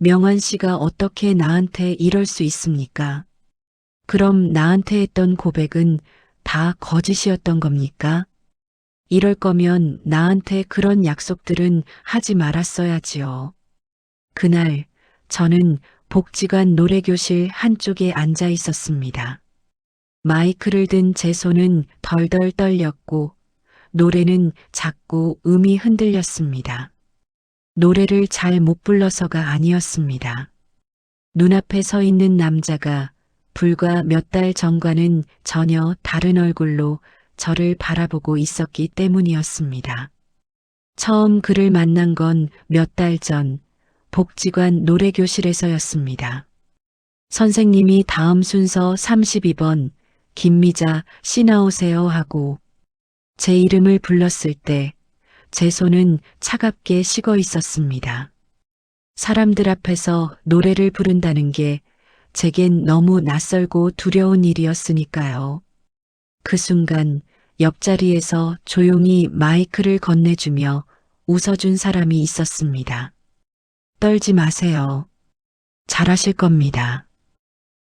명환 씨가 어떻게 나한테 이럴 수 있습니까? 그럼 나한테 했던 고백은 다 거짓이었던 겁니까? 이럴 거면 나한테 그런 약속들은 하지 말았어야지요. 그날 저는 복지관 노래교실 한쪽에 앉아 있었습니다. 마이크를 든 제 손은 덜덜 떨렸고 노래는 자꾸 음이 흔들렸습니다. 노래를 잘 못 불러서가 아니었습니다. 눈앞에 서 있는 남자가 불과 몇 달 전과는 전혀 다른 얼굴로 저를 바라보고 있었기 때문이었습니다. 처음 그를 만난 건 몇 달 전 복지관 노래교실에서였습니다. 선생님이 다음 순서 32번 김미자 씨 나오세요 하고 제 이름을 불렀을 때 제 손은 차갑게 식어 있었습니다. 사람들 앞에서 노래를 부른다는 게 제겐 너무 낯설고 두려운 일이었으니까요. 그 순간 옆자리에서 조용히 마이크를 건네주며 웃어준 사람이 있었습니다. 떨지 마세요. 잘하실 겁니다.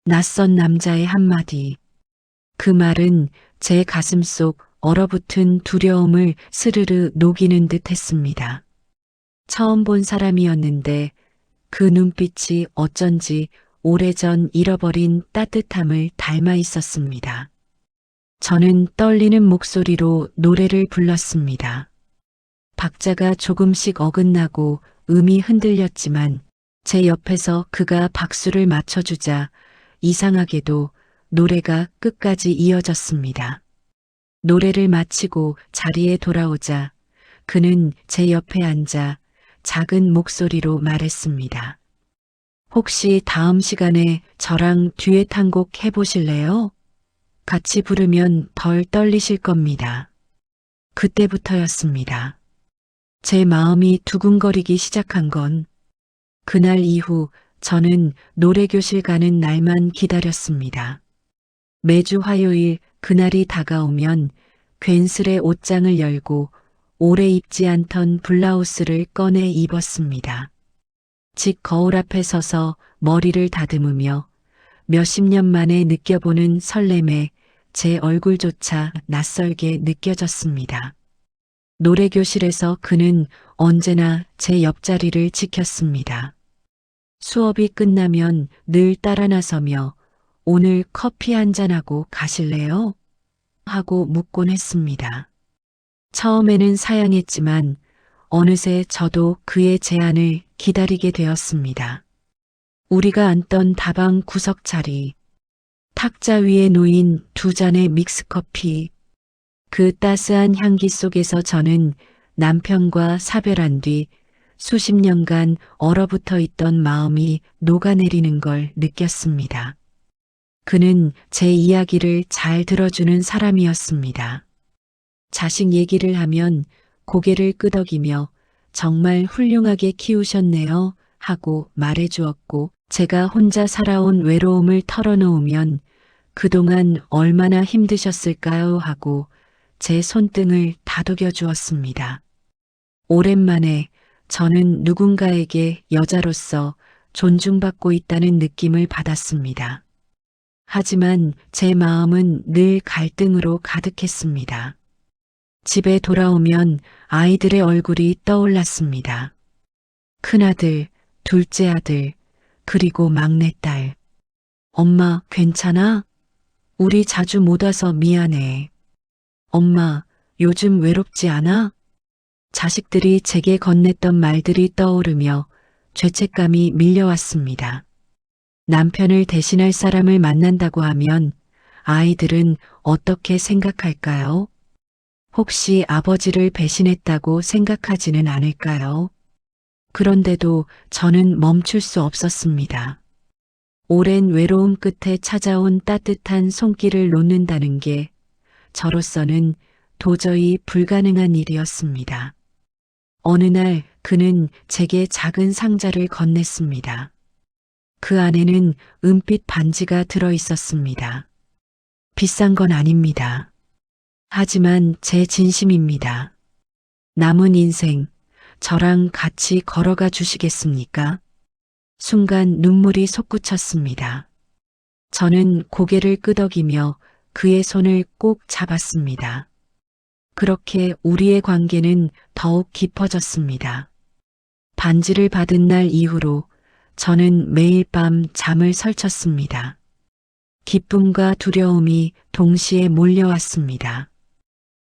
낯선 남자의 한마디. 그 말은 제 가슴 속 얼어붙은 두려움을 스르르 녹이는 듯 했습니다. 처음 본 사람이었는데 그 눈빛이 어쩐지 오래전 잃어버린 따뜻함을 닮아 있었습니다. 저는 떨리는 목소리로 노래를 불렀습니다. 박자가 조금씩 어긋나고 음이 흔들렸지만 제 옆에서 그가 박수를 맞춰주자 이상하게도 노래가 끝까지 이어졌습니다. 노래를 마치고 자리에 돌아오자 그는 제 옆에 앉아 작은 목소리로 말했습니다. 혹시 다음 시간에 저랑 듀엣 한 곡 해보실래요? 같이 부르면 덜 떨리실 겁니다. 그때부터였습니다. 제 마음이 두근거리기 시작한 건 그날 이후 저는 노래교실 가는 날만 기다렸습니다. 매주 화요일 그날이 다가오면 괜스레 옷장을 열고 오래 입지 않던 블라우스를 꺼내 입었습니다. 집 거울 앞에 서서 머리를 다듬으며 몇십 년 만에 느껴보는 설렘에 제 얼굴조차 낯설게 느껴졌습니다. 노래교실에서 그는 언제나 제 옆자리를 지켰습니다. 수업이 끝나면 늘 따라 나서며 오늘 커피 한잔하고 가실래요? 하고 묻곤 했습니다. 처음에는 사양했지만 어느새 저도 그의 제안을 기다리게 되었습니다. 우리가 앉던 다방 구석 자리, 탁자 위에 놓인 두 잔의 믹스커피, 그 따스한 향기 속에서 저는 남편과 사별한 뒤 수십 년간 얼어붙어 있던 마음이 녹아내리는 걸 느꼈습니다. 그는 제 이야기를 잘 들어주는 사람이었습니다. 자식 얘기를 하면 고개를 끄덕이며 정말 훌륭하게 키우셨네요 하고 말해주었고 제가 혼자 살아온 외로움을 털어놓으면 그동안 얼마나 힘드셨을까요 하고 제 손등을 다독여 주었습니다. 오랜만에 저는 누군가에게 여자로서 존중받고 있다는 느낌을 받았습니다. 하지만 제 마음은 늘 갈등으로 가득했습니다. 집에 돌아오면 아이들의 얼굴이 떠올랐습니다. 큰아들, 둘째 아들, 그리고 막내딸. 엄마, 괜찮아? 우리 자주 못 와서 미안해. 엄마, 요즘 외롭지 않아? 자식들이 제게 건넸던 말들이 떠오르며 죄책감이 밀려왔습니다. 남편을 대신할 사람을 만난다고 하면 아이들은 어떻게 생각할까요? 혹시 아버지를 배신했다고 생각하지는 않을까요? 그런데도 저는 멈출 수 없었습니다. 오랜 외로움 끝에 찾아온 따뜻한 손길을 놓는다는 게 저로서는 도저히 불가능한 일이었습니다. 어느 날 그는 제게 작은 상자를 건넸습니다. 그 안에는 은빛 반지가 들어 있었습니다. 비싼 건 아닙니다. 하지만 제 진심입니다. 남은 인생 저랑 같이 걸어가 주시겠습니까? 순간 눈물이 솟구쳤습니다. 저는 고개를 끄덕이며 그의 손을 꼭 잡았습니다. 그렇게 우리의 관계는 더욱 깊어졌습니다. 반지를 받은 날 이후로 저는 매일 밤 잠을 설쳤습니다. 기쁨과 두려움이 동시에 몰려왔습니다.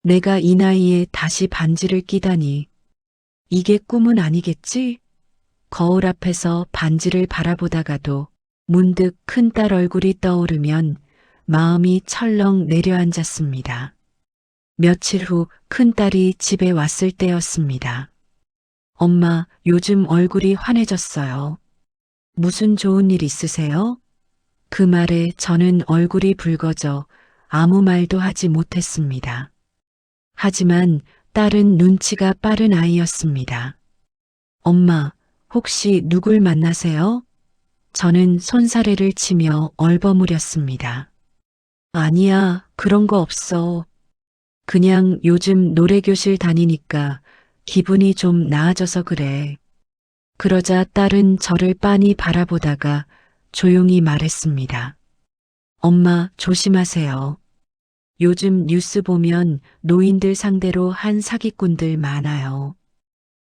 내가 이 나이에 다시 반지를 끼다니. 이게 꿈은 아니겠지? 거울 앞에서 반지를 바라보다가도 문득 큰딸 얼굴이 떠오르면 마음이 철렁 내려앉았습니다. 며칠 후 큰딸이 집에 왔을 때였습니다. 엄마, 요즘 얼굴이 환해졌어요. 무슨 좋은 일 있으세요? 그 말에 저는 얼굴이 붉어져 아무 말도 하지 못했습니다. 하지만 딸은 눈치가 빠른 아이였습니다. 엄마, 혹시 누굴 만나세요? 저는 손사래를 치며 얼버무렸습니다. 아니야, 그런 거 없어. 그냥 요즘 노래교실 다니니까 기분이 좀 나아져서 그래. 그러자 딸은 저를 빤히 바라보다가 조용히 말했습니다. 엄마, 조심하세요. 요즘 뉴스 보면 노인들 상대로 한 사기꾼들 많아요.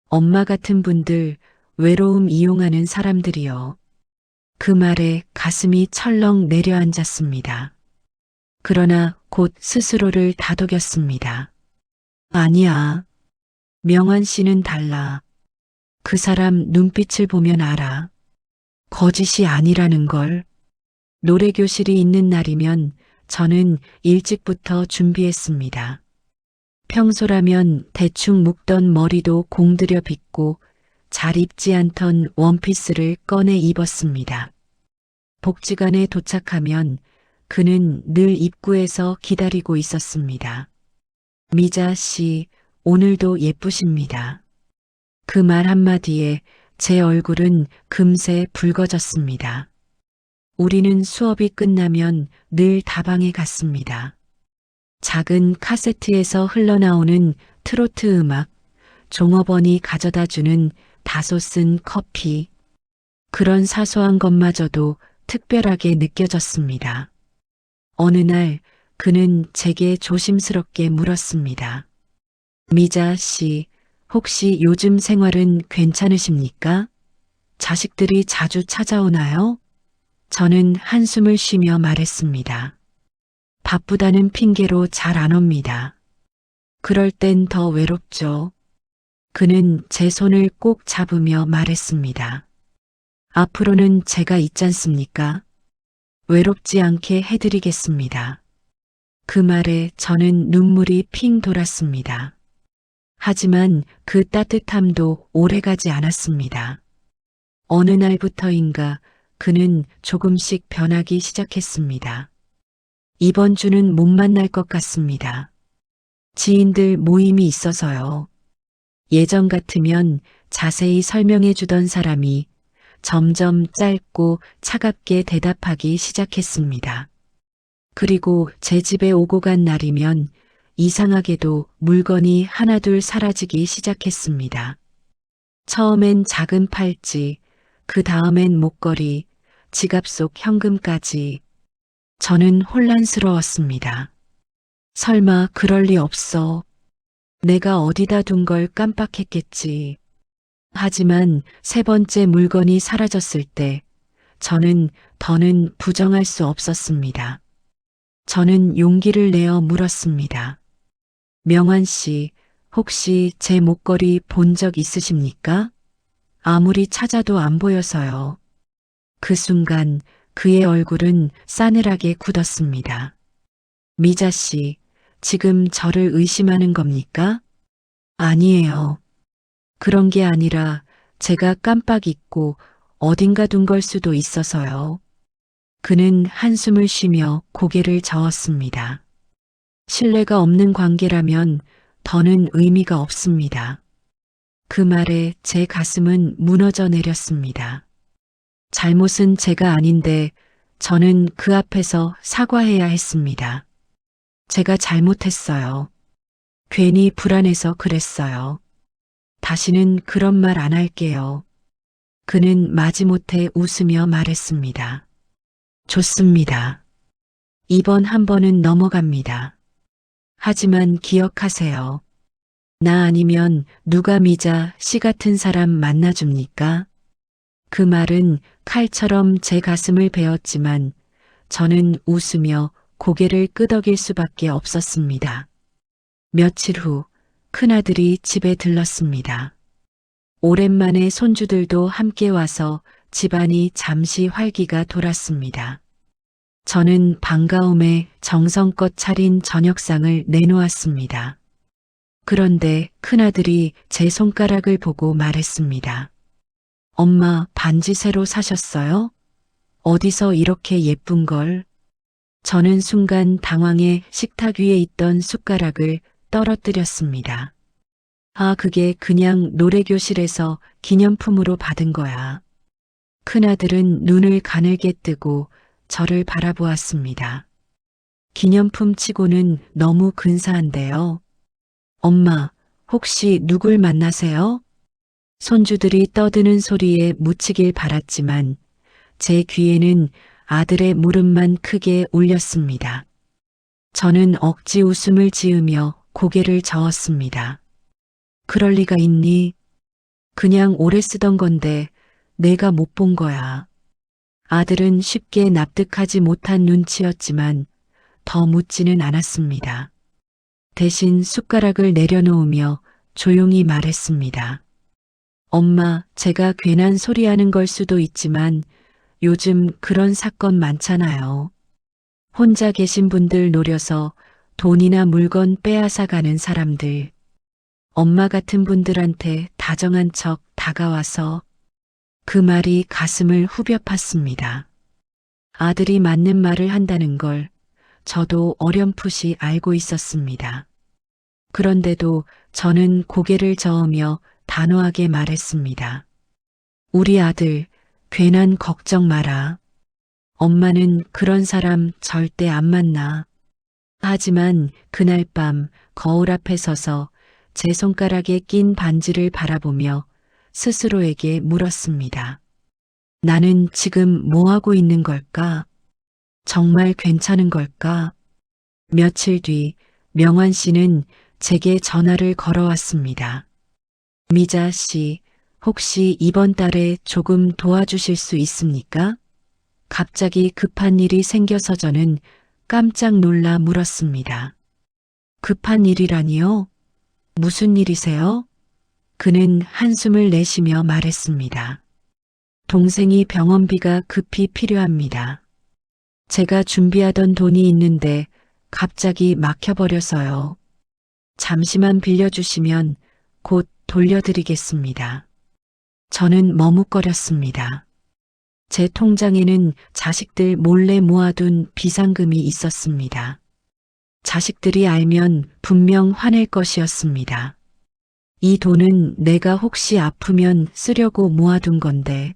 엄마 같은 분들 외로움 이용하는 사람들이요. 그 말에 가슴이 철렁 내려앉았습니다. 그러나 곧 스스로를 다독였습니다. 아니야. 명환 씨는 달라. 그 사람 눈빛을 보면 알아. 거짓이 아니라는 걸. 노래교실이 있는 날이면 저는 일찍부터 준비했습니다. 평소라면 대충 묶던 머리도 공들여 빗고 잘 입지 않던 원피스를 꺼내 입었습니다. 복지관에 도착하면 그는 늘 입구에서 기다리고 있었습니다. 미자 씨, 오늘도 예쁘십니다. 그 말 한마디에 제 얼굴은 금세 붉어졌습니다. 우리는 수업이 끝나면 늘 다방에 갔습니다. 작은 카세트에서 흘러나오는 트로트 음악, 종업원이 가져다 주는 다소 쓴 커피, 그런 사소한 것마저도 특별하게 느껴졌습니다. 어느 날 그는 제게 조심스럽게 물었습니다. 미자 씨, 혹시 요즘 생활은 괜찮으십니까? 자식들이 자주 찾아오나요? 저는 한숨을 쉬며 말했습니다. 바쁘다는 핑계로 잘 안 옵니다. 그럴 땐 더 외롭죠. 그는 제 손을 꼭 잡으며 말했습니다. 앞으로는 제가 있잖습니까? 외롭지 않게 해드리겠습니다. 그 말에 저는 눈물이 핑 돌았습니다. 하지만 그 따뜻함도 오래가지 않았습니다. 어느 날부터인가 그는 조금씩 변하기 시작했습니다. 이번 주는 못 만날 것 같습니다. 지인들 모임이 있어서요. 예전 같으면 자세히 설명해 주던 사람이 점점 짧고 차갑게 대답하기 시작했습니다. 그리고 제 집에 오고 간 날이면 이상하게도 물건이 하나둘 사라지기 시작했습니다. 처음엔 작은 팔찌, 그 다음엔 목걸이, 지갑 속 현금까지. 저는 혼란스러웠습니다. 설마 그럴 리 없어. 내가 어디다 둔 걸 깜빡했겠지. 하지만 세 번째 물건이 사라졌을 때 저는 더는 부정할 수 없었습니다. 저는 용기를 내어 물었습니다. 명환 씨, 혹시 제 목걸이 본 적 있으십니까? 아무리 찾아도 안 보여서요. 그 순간 그의 얼굴은 싸늘하게 굳었습니다. 미자 씨, 지금 저를 의심하는 겁니까? 아니에요. 그런 게 아니라 제가 깜빡 잊고 어딘가 둔 걸 수도 있어서요. 그는 한숨을 쉬며 고개를 저었습니다. 신뢰가 없는 관계라면 더는 의미가 없습니다. 그 말에 제 가슴은 무너져 내렸습니다. 잘못은 제가 아닌데 저는 그 앞에서 사과해야 했습니다. 제가 잘못했어요. 괜히 불안해서 그랬어요. 다시는 그런 말 안 할게요. 그는 마지못해 웃으며 말했습니다. 좋습니다. 이번 한 번은 넘어갑니다. 하지만 기억하세요. 나 아니면 누가 미자 씨 같은 사람 만나줍니까? 그 말은 칼처럼 제 가슴을 베었지만 저는 웃으며 고개를 끄덕일 수밖에 없었습니다. 며칠 후 큰아들이 집에 들렀습니다. 오랜만에 손주들도 함께 와서 집안이 잠시 활기가 돌았습니다. 저는 반가움에 정성껏 차린 저녁상을 내놓았습니다. 그런데 큰아들이 제 손가락을 보고 말했습니다. 엄마, 반지 새로 사셨어요? 어디서 이렇게 예쁜 걸? 저는 순간 당황해 식탁 위에 있던 숟가락을 떨어뜨렸습니다. 아, 그게 그냥 노래교실에서 기념품으로 받은 거야. 큰아들은 눈을 가늘게 뜨고 저를 바라보았습니다. 기념품 치고는 너무 근사한데요. 엄마, 혹시 누굴 만나세요? 손주들이 떠드는 소리에 묻히길 바랐지만 제 귀에는 아들의 물음만 크게 울렸습니다. 저는 억지 웃음을 지으며 고개를 저었습니다. 그럴 리가 있니? 그냥 오래 쓰던 건데 내가 못 본 거야. 아들은 쉽게 납득하지 못한 눈치였지만 더 묻지는 않았습니다. 대신 숟가락을 내려놓으며 조용히 말했습니다. 엄마, 제가 괜한 소리 하는 걸 수도 있지만 요즘 그런 사건 많잖아요. 혼자 계신 분들 노려서 돈이나 물건 빼앗아 가는 사람들. 엄마 같은 분들한테 다정한 척 다가와서 그 말이 가슴을 후벼 팠습니다. 아들이 맞는 말을 한다는 걸 저도 어렴풋이 알고 있었습니다. 그런데도 저는 고개를 저으며 단호하게 말했습니다. 우리 아들, 괜한 걱정 마라. 엄마는 그런 사람 절대 안 만나. 하지만 그날 밤 거울 앞에 서서 제 손가락에 낀 반지를 바라보며 스스로에게 물었습니다. 나는 지금 뭐 하고 있는 걸까? 정말 괜찮은 걸까? 며칠 뒤 명환 씨는 제게 전화를 걸어왔습니다. 미자 씨, 혹시 이번 달에 조금 도와주실 수 있습니까? 갑자기 급한 일이 생겨서 저는 깜짝 놀라 물었습니다. 급한 일이라니요? 무슨 일이세요? 그는 한숨을 내쉬며 말했습니다. 동생이 병원비가 급히 필요합니다. 제가 준비하던 돈이 있는데 갑자기 막혀버려서요. 잠시만 빌려주시면 곧 돌려드리겠습니다. 저는 머뭇거렸습니다. 제 통장에는 자식들 몰래 모아둔 비상금이 있었습니다. 자식들이 알면 분명 화낼 것이었습니다. 이 돈은 내가 혹시 아프면 쓰려고 모아둔 건데.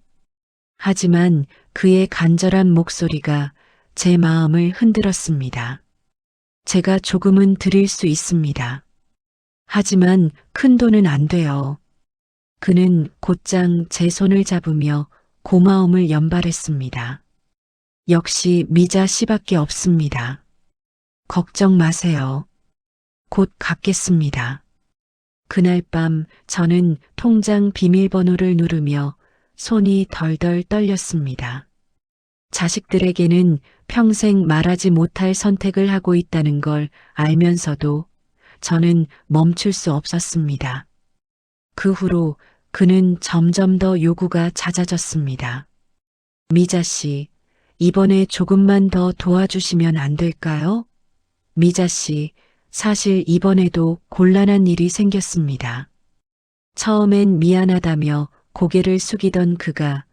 하지만 그의 간절한 목소리가 제 마음을 흔들었습니다. 제가 조금은 드릴 수 있습니다. 하지만 큰 돈은 안 돼요. 그는 곧장 제 손을 잡으며 고마움을 연발했습니다. 역시 미자 씨밖에 없습니다. 걱정 마세요. 곧 갚겠습니다. 그날 밤 저는 통장 비밀번호를 누르며 손이 덜덜 떨렸습니다. 자식들에게는 평생 말하지 못할 선택을 하고 있다는 걸 알면서도 저는 멈출 수 없었습니다. 그 후로 그는 점점 더 요구가 잦아졌습니다. 미자 씨, 이번에 조금만 더 도와주시면 안 될까요? 미자 씨, 사실 이번에도 곤란한 일이 생겼습니다. 처음엔 미안하다며 고개를 숙이던 그가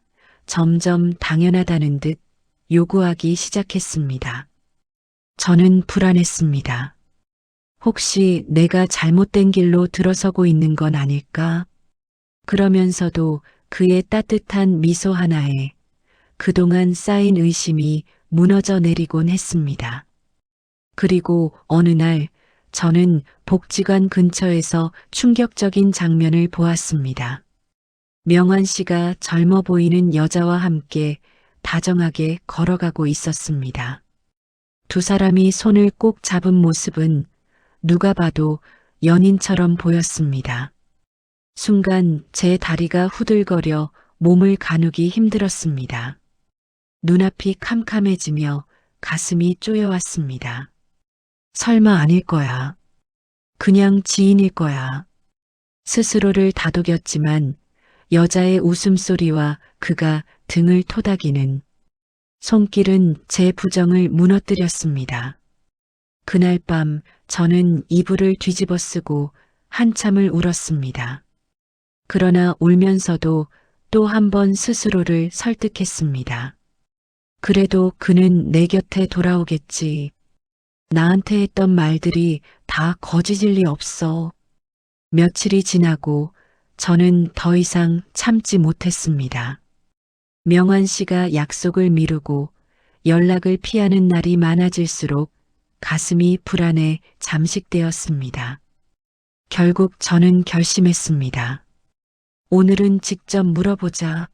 점점 당연하다는 듯 요구하기 시작했습니다. 저는 불안했습니다. 혹시 내가 잘못된 길로 들어서고 있는 건 아닐까? 그러면서도 그의 따뜻한 미소 하나에 그동안 쌓인 의심이 무너져 내리곤 했습니다. 그리고 어느 날 저는 복지관 근처에서 충격적인 장면을 보았습니다. 명환 씨가 젊어 보이는 여자와 함께 다정하게 걸어가고 있었습니다. 두 사람이 손을 꼭 잡은 모습은 누가 봐도 연인처럼 보였습니다. 순간 제 다리가 후들거려 몸을 가누기 힘들었습니다. 눈앞이 캄캄해지며 가슴이 쪼여왔습니다. 설마 아닐 거야. 그냥 지인일 거야. 스스로를 다독였지만 여자의 웃음소리와 그가 등을 토닥이는 손길은 제 부정을 무너뜨렸습니다. 그날 밤 저는 이불을 뒤집어 쓰고 한참을 울었습니다. 그러나 울면서도 또 한 번 스스로를 설득했습니다. 그래도 그는 내 곁에 돌아오겠지. 나한테 했던 말들이 다 거짓일 리 없어. 며칠이 지나고 저는 더 이상 참지 못했습니다. 명환 씨가 약속을 미루고 연락을 피하는 날이 많아질수록 가슴이 불안해 잠식되었습니다. 결국 저는 결심했습니다. 오늘은 직접 물어보자.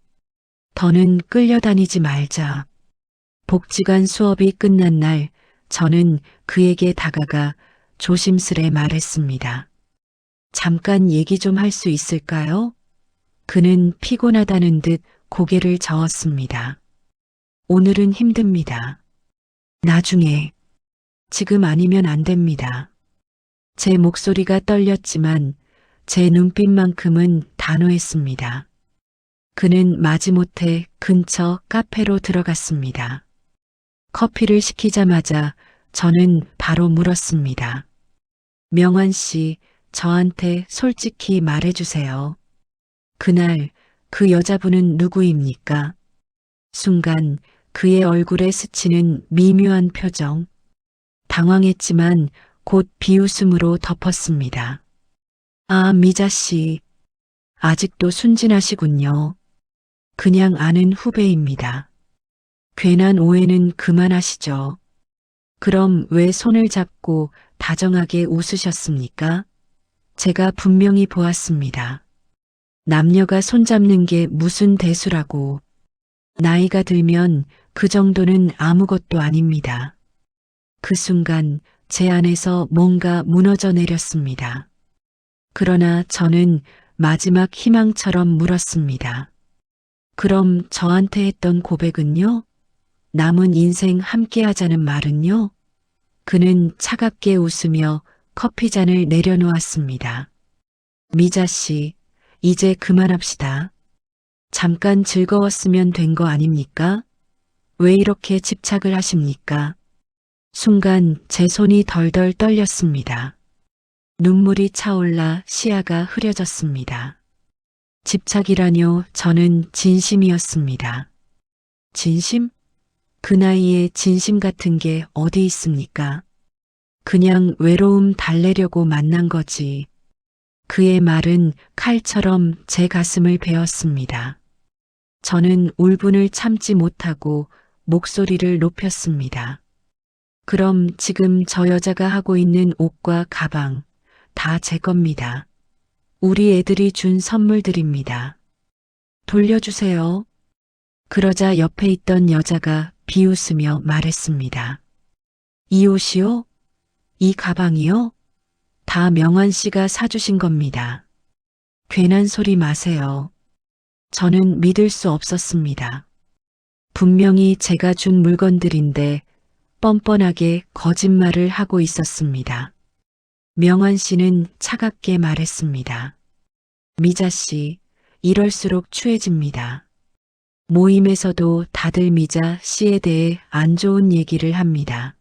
더는 끌려다니지 말자. 복지관 수업이 끝난 날 저는 그에게 다가가 조심스레 말했습니다. 잠깐 얘기 좀 할 수 있을까요? 그는 피곤하다는 듯 고개를 저었습니다. 오늘은 힘듭니다. 나중에, 지금 아니면 안 됩니다. 제 목소리가 떨렸지만 제 눈빛만큼은 단호했습니다. 그는 마지못해 근처 카페로 들어갔습니다. 커피를 시키자마자 저는 바로 물었습니다. 명환 씨, 저한테 솔직히 말해주세요. 그날 그 여자분은 누구입니까? 순간 그의 얼굴에 스치는 미묘한 표정. 당황했지만 곧 비웃음으로 덮었습니다. 아, 미자 씨. 아직도 순진하시군요. 그냥 아는 후배입니다. 괜한 오해는 그만하시죠. 그럼 왜 손을 잡고 다정하게 웃으셨습니까? 제가 분명히 보았습니다. 남녀가 손잡는 게 무슨 대수라고. 나이가 들면 그 정도는 아무것도 아닙니다. 그 순간 제 안에서 뭔가 무너져 내렸습니다. 그러나 저는 마지막 희망처럼 물었습니다. 그럼 저한테 했던 고백은요? 남은 인생 함께 하자는 말은요? 그는 차갑게 웃으며 커피잔을 내려놓았습니다. 미자 씨, 이제 그만합시다. 잠깐 즐거웠으면 된 거 아닙니까? 왜 이렇게 집착을 하십니까? 순간 제 손이 덜덜 떨렸습니다. 눈물이 차올라 시야가 흐려졌습니다. 집착이라뇨. 저는 진심이었습니다. 진심? 그 나이에 진심 같은 게 어디 있습니까? 그냥 외로움 달래려고 만난 거지. 그의 말은 칼처럼 제 가슴을 베었습니다. 저는 울분을 참지 못하고 목소리를 높였습니다. 그럼 지금 저 여자가 하고 있는 옷과 가방 다 제 겁니다. 우리 애들이 준 선물들입니다. 돌려주세요. 그러자 옆에 있던 여자가 비웃으며 말했습니다. 이 옷이요? 이 가방이요? 다 명환 씨가 사주신 겁니다. 괜한 소리 마세요. 저는 믿을 수 없었습니다. 분명히 제가 준 물건들인데 뻔뻔하게 거짓말을 하고 있었습니다. 명환 씨는 차갑게 말했습니다. 미자 씨, 이럴수록 추해집니다. 모임에서도 다들 미자 씨에 대해 안 좋은 얘기를 합니다.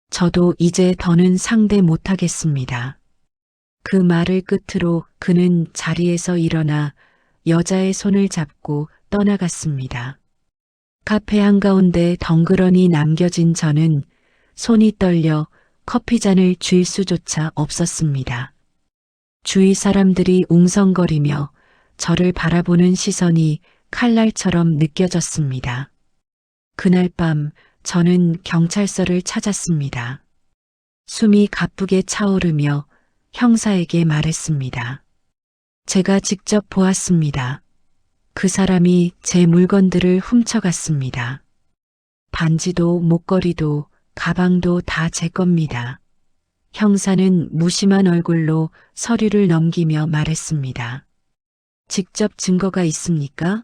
저도 이제 더는 상대 못하겠습니다. 그 말을 끝으로 그는 자리에서 일어나 여자의 손을 잡고 떠나갔습니다. 카페 한가운데 덩그러니 남겨진 저는 손이 떨려 커피잔을 쥘 수조차 없었습니다. 주위 사람들이 웅성거리며 저를 바라보는 시선이 칼날처럼 느껴졌습니다. 그날 밤 저는 경찰서를 찾았습니다. 숨이 가쁘게 차오르며 형사에게 말했습니다. 제가 직접 보았습니다. 그 사람이 제 물건들을 훔쳐갔습니다. 반지도 목걸이도 가방도 다 제 겁니다. 형사는 무심한 얼굴로 서류를 넘기며 말했습니다. 직접 증거가 있습니까?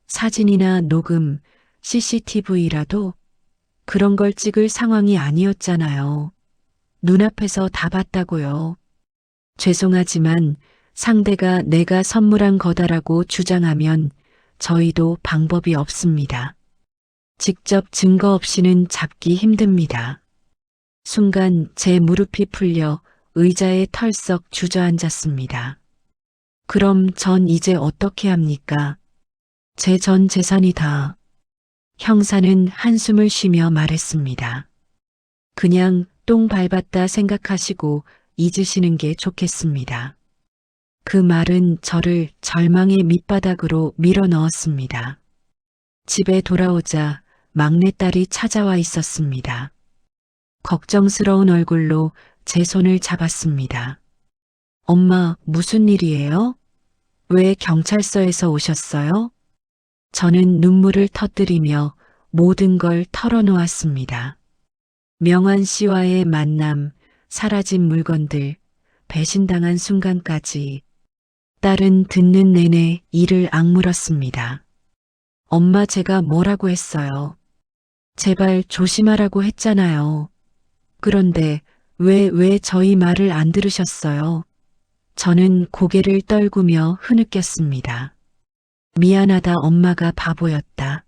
사진이나 녹음, CCTV라도 그런 걸 찍을 상황이 아니었잖아요. 눈앞에서 다 봤다고요. 죄송하지만 상대가 내가 선물한 거다라고 주장하면 저희도 방법이 없습니다. 직접 증거 없이는 잡기 힘듭니다. 순간 제 무릎이 풀려 의자에 털썩 주저앉았습니다. 그럼 전 이제 어떻게 합니까? 제 전 재산이 다. 형사는 한숨을 쉬며 말했습니다. 그냥 똥 밟았다 생각하시고 잊으시는 게 좋겠습니다. 그 말은 저를 절망의 밑바닥으로 밀어 넣었습니다. 집에 돌아오자 막내딸이 찾아와 있었습니다. 걱정스러운 얼굴로 제 손을 잡았습니다. 엄마, 무슨 일이에요? 왜 경찰서에서 오셨어요? 저는 눈물을 터뜨리며 모든 걸 털어놓았습니다. 명환 씨와의 만남, 사라진 물건들, 배신당한 순간까지. 딸은 듣는 내내 이를 악물었습니다. 엄마, 제가 뭐라고 했어요? 제발 조심하라고 했잖아요. 그런데 왜 저희 말을 안 들으셨어요? 저는 고개를 떨구며 흐느꼈습니다. 미안하다, 엄마가 바보였다.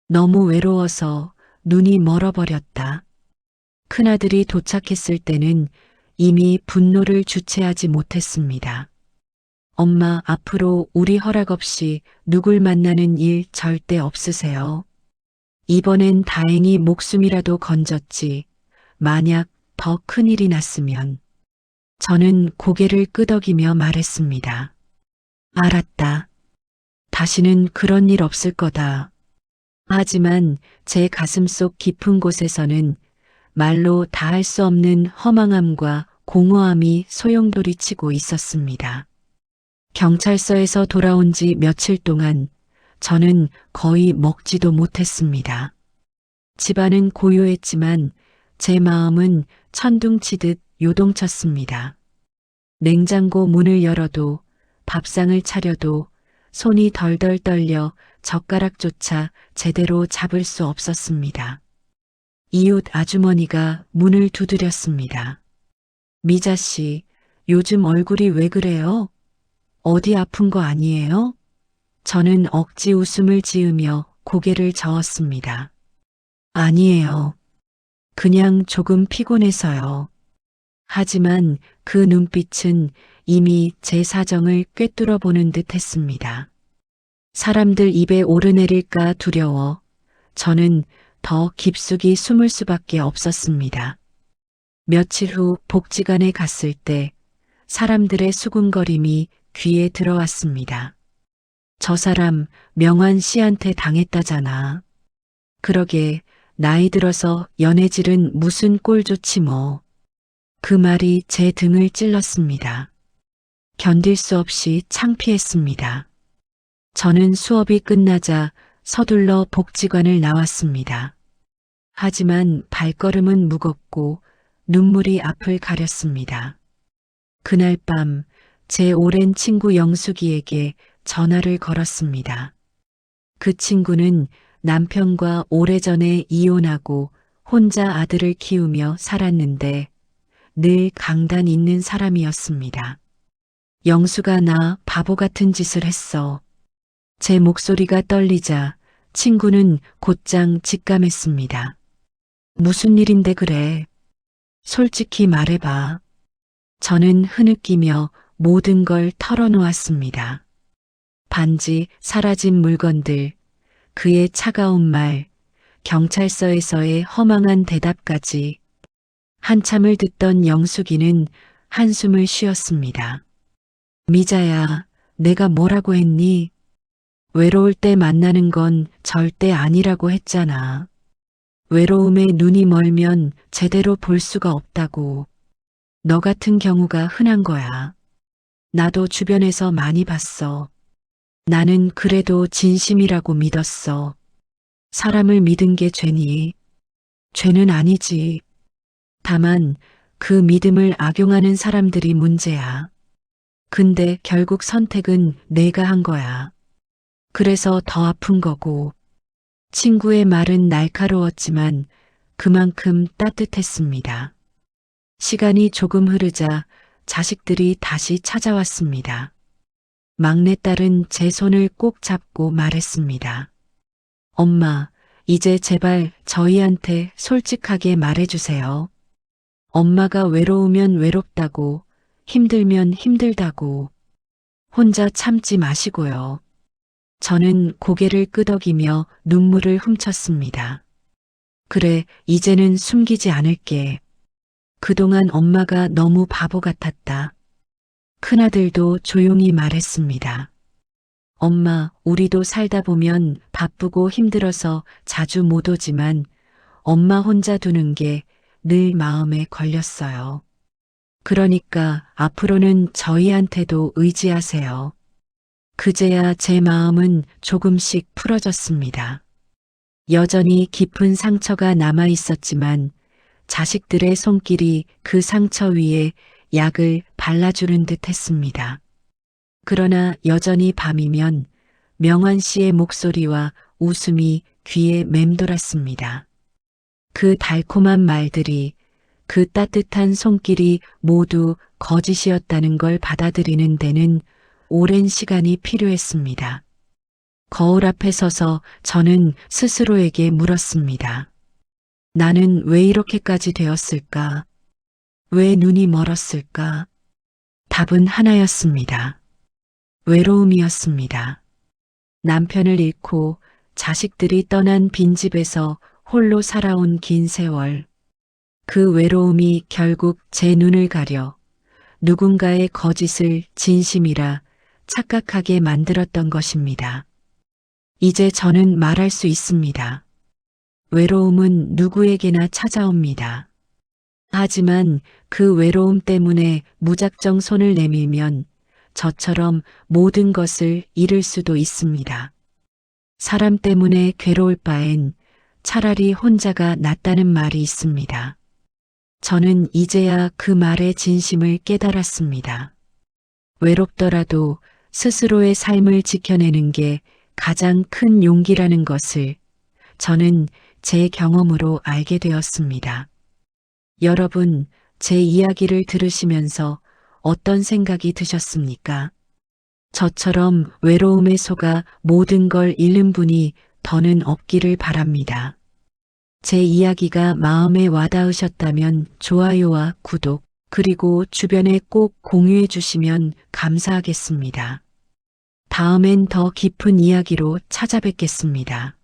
너무 외로워서 눈이 멀어버렸다. 큰아들이 도착했을 때는 이미 분노를 주체하지 못했습니다. 엄마, 앞으로 우리 허락 없이 누굴 만나는 일 절대 없으세요. 이번엔 다행히 목숨이라도 건졌지. 만약 더 큰일이 났으면. 저는 고개를 끄덕이며 말했습니다. 알았다. 다시는 그런 일 없을 거다. 하지만 제 가슴속 깊은 곳에서는 말로 다할 수 없는 허망함과 공허함이 소용돌이치고 있었습니다. 경찰서에서 돌아온 지 며칠 동안 저는 거의 먹지도 못했습니다. 집안은 고요했지만 제 마음은 천둥치듯 요동쳤습니다. 냉장고 문을 열어도 밥상을 차려도 손이 덜덜 떨려 젓가락조차 제대로 잡을 수 없었습니다. 이웃 아주머니가 문을 두드렸습니다. 미자 씨, 요즘 얼굴이 왜 그래요? 어디 아픈 거 아니에요? 저는 억지 웃음을 지으며 고개를 저었습니다. 아니에요. 그냥 조금 피곤해서요. 하지만 그 눈빛은 이미 제 사정을 꿰뚫어 보는 듯 했습니다. 사람들 입에 오르내릴까 두려워 저는 더 깊숙이 숨을 수밖에 없었습니다. 며칠 후 복지관에 갔을 때 사람들의 수군거림이 귀에 들어왔습니다. 저 사람 명환 씨한테 당했다잖아. 그러게 나이 들어서 연애질은 무슨 꼴 좋지 뭐. 그 말이 제 등을 찔렀습니다. 견딜 수 없이 창피했습니다. 저는 수업이 끝나자 서둘러 복지관을 나왔습니다. 하지만 발걸음은 무겁고 눈물이 앞을 가렸습니다. 그날 밤 제 오랜 친구 영숙이에게 전화를 걸었습니다. 그 친구는 남편과 오래전에 이혼하고 혼자 아들을 키우며 살았는데 늘 강단 있는 사람이었습니다. 영수가 나 바보 같은 짓을 했어. 제 목소리가 떨리자 친구는 곧장 직감했습니다. 무슨 일인데 그래? 솔직히 말해봐. 저는 흐느끼며 모든 걸 털어놓았습니다. 반지, 사라진 물건들, 그의 차가운 말, 경찰서에서의 허망한 대답까지. 한참을 듣던 영숙이는 한숨을 쉬었습니다. 미자야, 내가 뭐라고 했니? 외로울 때 만나는 건 절대 아니라고 했잖아. 외로움에 눈이 멀면 제대로 볼 수가 없다고. 너 같은 경우가 흔한 거야. 나도 주변에서 많이 봤어. 나는 그래도 진심이라고 믿었어. 사람을 믿은 게 죄니? 죄는 아니지. 다만 그 믿음을 악용하는 사람들이 문제야. 근데 결국 선택은 내가 한 거야. 그래서 더 아픈 거고, 친구의 말은 날카로웠지만 그만큼 따뜻했습니다. 시간이 조금 흐르자 자식들이 다시 찾아왔습니다. 막내딸은 제 손을 꼭 잡고 말했습니다. 엄마, 이제 제발 저희한테 솔직하게 말해주세요. 엄마가 외로우면 외롭다고, 힘들면 힘들다고, 혼자 참지 마시고요. 저는 고개를 끄덕이며 눈물을 훔쳤습니다. 그래, 이제는 숨기지 않을게. 그동안 엄마가 너무 바보 같았다. 큰아들도 조용히 말했습니다. 엄마, 우리도 살다 보면 바쁘고 힘들어서 자주 못 오지만 엄마 혼자 두는 게 늘 마음에 걸렸어요. 그러니까 앞으로는 저희한테도 의지하세요. 그제야 제 마음은 조금씩 풀어졌습니다. 여전히 깊은 상처가 남아 있었지만 자식들의 손길이 그 상처 위에 약을 발라주는 듯 했습니다. 그러나 여전히 밤이면 명환 씨의 목소리와 웃음이 귀에 맴돌았습니다. 그 달콤한 말들이, 그 따뜻한 손길이 모두 거짓이었다는 걸 받아들이는 데는 오랜 시간이 필요했습니다. 거울 앞에 서서 저는 스스로에게 물었습니다. 나는 왜 이렇게까지 되었을까? 왜 눈이 멀었을까? 답은 하나였습니다. 외로움이었습니다. 남편을 잃고 자식들이 떠난 빈집에서 홀로 살아온 긴 세월. 그 외로움이 결국 제 눈을 가려 누군가의 거짓을 진심이라 착각하게 만들었던 것입니다. 이제 저는 말할 수 있습니다. 외로움은 누구에게나 찾아옵니다. 하지만 그 외로움 때문에 무작정 손을 내밀면 저처럼 모든 것을 잃을 수도 있습니다. 사람 때문에 괴로울 바엔 차라리 혼자가 낫다는 말이 있습니다. 저는 이제야 그 말의 진심을 깨달았습니다. 외롭더라도 스스로의 삶을 지켜내는 게 가장 큰 용기라는 것을 저는 제 경험으로 알게 되었습니다. 여러분, 제 이야기를 들으시면서 어떤 생각이 드셨습니까? 저처럼 외로움에 속아 모든 걸 잃는 분이 더는 없기를 바랍니다. 제 이야기가 마음에 와닿으셨다면 좋아요와 구독, 그리고 주변에 꼭 공유해 주시면 감사하겠습니다. 다음엔 더 깊은 이야기로 찾아뵙겠습니다.